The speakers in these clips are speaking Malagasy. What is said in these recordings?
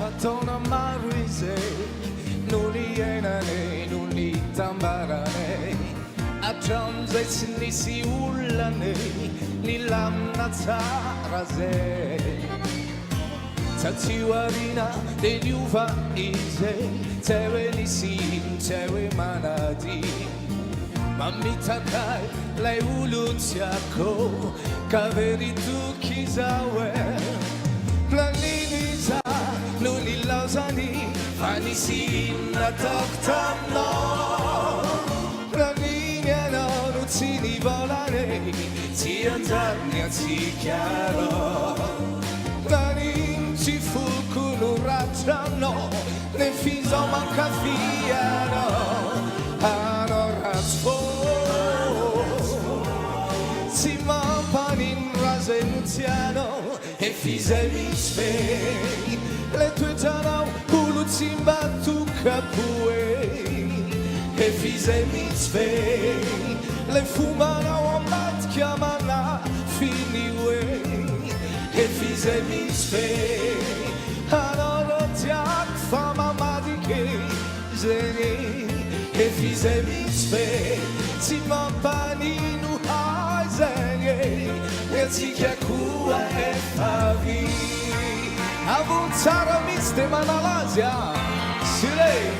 Patona Marise, Nuli Enane, Nuli Tambarane, Ajanze Sinisi Ulane, Nilam Nazaraze, Tatiwarina, de Yuva Ize, Tewe Nisim, Tewe Manadi, Mamita Kai, Le Ulutsiako, Kaveri Tukizawe, Planiniza, Nuni Lausani, Fanisin na Toktamno, Planiniano, Nuzzini Volare, Ti Anzarnia, Ti Chiaro, Planin ci Fulculu Racciano, Ne Fiso Manca Fiano, Anorazfo, Simon Panin Rasenziano, e fise misfei, le tue gianau, Uluzimba tu capuei, e fise misfei, le fumano amat chiamana finiwei, e fise misfei, anoro tiak fama madike zeni, e fise misfei, Simon Paninu haizeni, e si chiacua e favi. Avuzzara miste Manalasia, Sirei.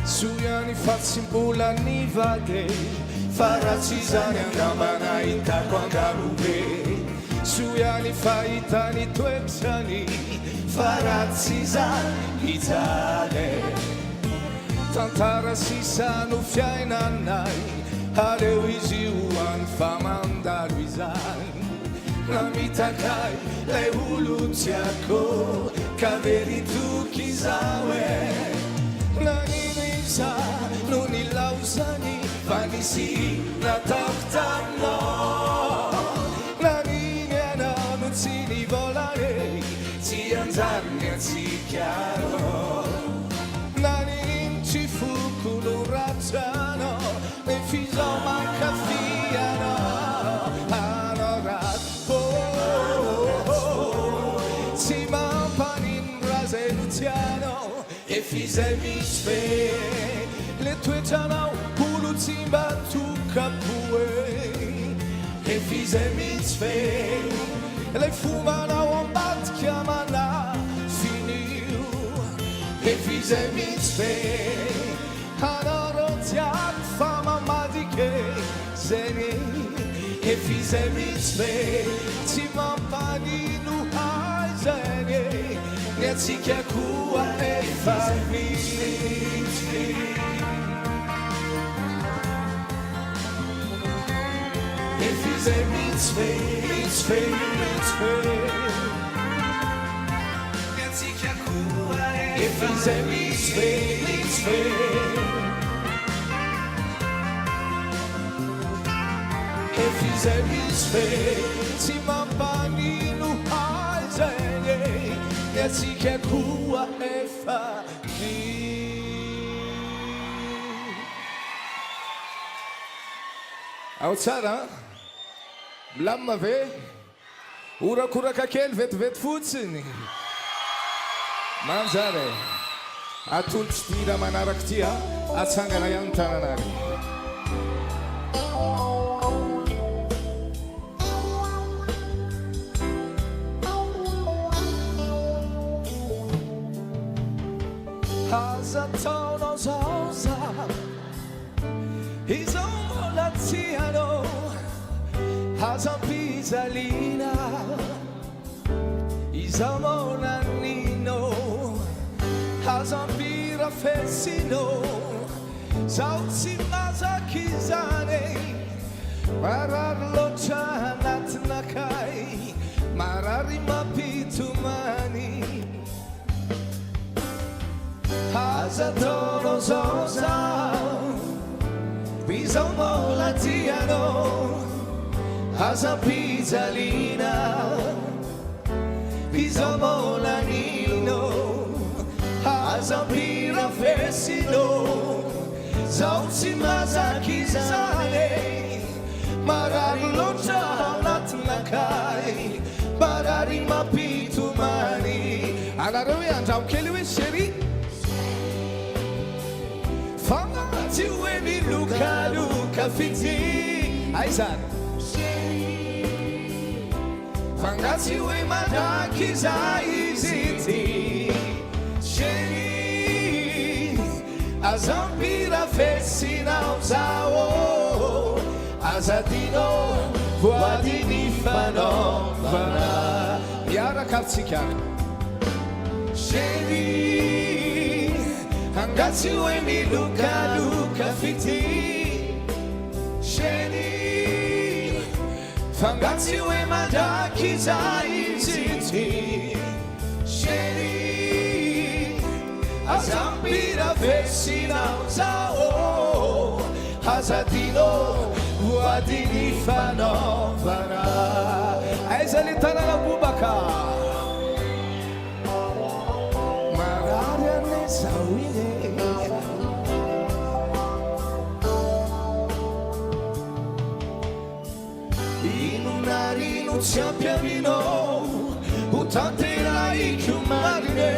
Sugli anni fazzi bulani vaghe, farà cisane andamana in tacco a garube. Sugli anni fai tani tue psani, farà cisane Italia. Tantara si sanu fiai nanai, ale wisi uan famanda ruizai. La mita kai, le uluziako, kaveri tu kizawe. Nani nisa, nuni lausani, vanisi na toktamno. Nani niana, nuzzini volare, ti anzarnia ti chiaro. Ci Fulculu Racciano, e fiso manca fiano, Anorazfo, Simon Panin Rasenziano, e fise misfe, le tue gianau, Uluzimba tu capuei, e fise misfe, le fumano ambat chiamana finiu, e fise misfe, Anoro tiak fama madike zeni, e fise misfe, Simon Paninu haizeni, ne zikia kua e farmi. E fise misfe, misfe, misfe, ne zikia kua e fise misfe, misfe. E fise misfe, Simon Paninu haizeni, ne zikia kua e farmi. Outsara, blamma ve, ura kura kakel vet futsini. Manzare, atulch tira manaraktia, atsangana yantananari. Haza tono zosa, isomo laziano, haza pisalina, isomo nannino, haza pira fessino, sauzi masakizane, mararlo chanat nakai, marari mapitumani. Haza tono zosa, bisomo latiano, haza pisalina, bisomo lanino, haza pira fessino, zao tsy mazaky izany marary loatra anatinakay marary mampitomany anareo hoe andramo kely hoe chéri fanaty hoe milokaloka fity ay zany fanaty hoe manaky zay izy ty chéri azampira fesinao zao azadinao voadiny fanaovana miaraka amintsika chéri angatsy hoe milokaloka fity chéri fangatsy hoe mandraky zay izy ty chéri azampira fesinao zao azadinao voadiny fanaovana aiza le tanana bobaka marary ane zao ine inonarino tsy ampiaminao ho tanteraiko marine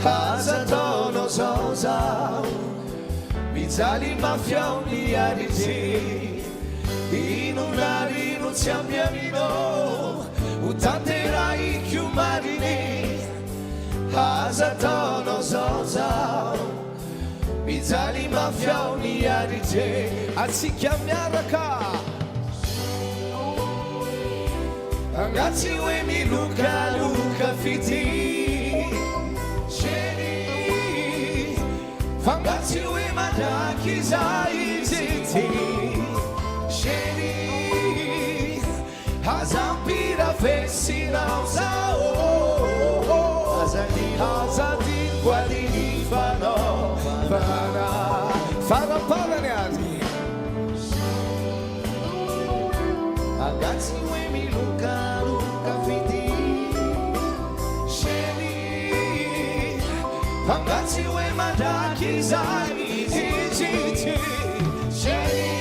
aza taonao zao zao mijaly mafiao miaritry inonarino tsy ampiaminao ho tanteraiko marine aza taonao zao zao mijaly mafiao miaritry atsika miaraka angatsy hoe milokaloka fity chéri fangatsy hoe mandraky zay izy ty chéri azampira fesinao zao azadiny voadiny fanaovana faraparany azy angatsy hoe milokaloka fity chéri fangatsy hoe mandraky zay izy ty chéri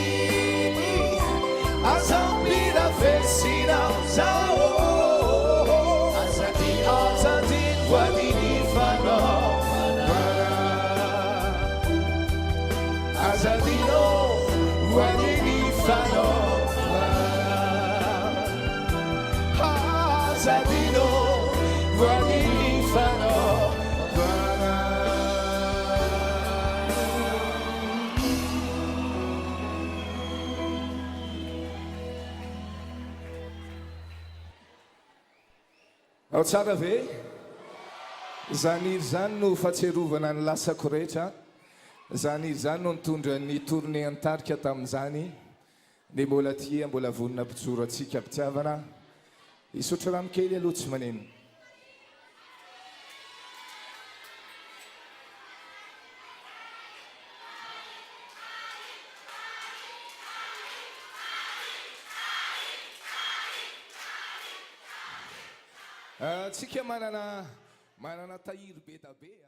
azampira fesinao zao azadiny voadiny fanaovana azadinao voadiny fanaovana azadinao voadiny fanaovana ao tsara ve zany zany no fahatserovana ny lasako rehetra zany zany no nitondra ny tournée antarika tamin'izany dia mbola tia mbola vonina mpijoro atsika mpitiavana isotra rano kely aloha tsy maneno tsika manana tahiry be da be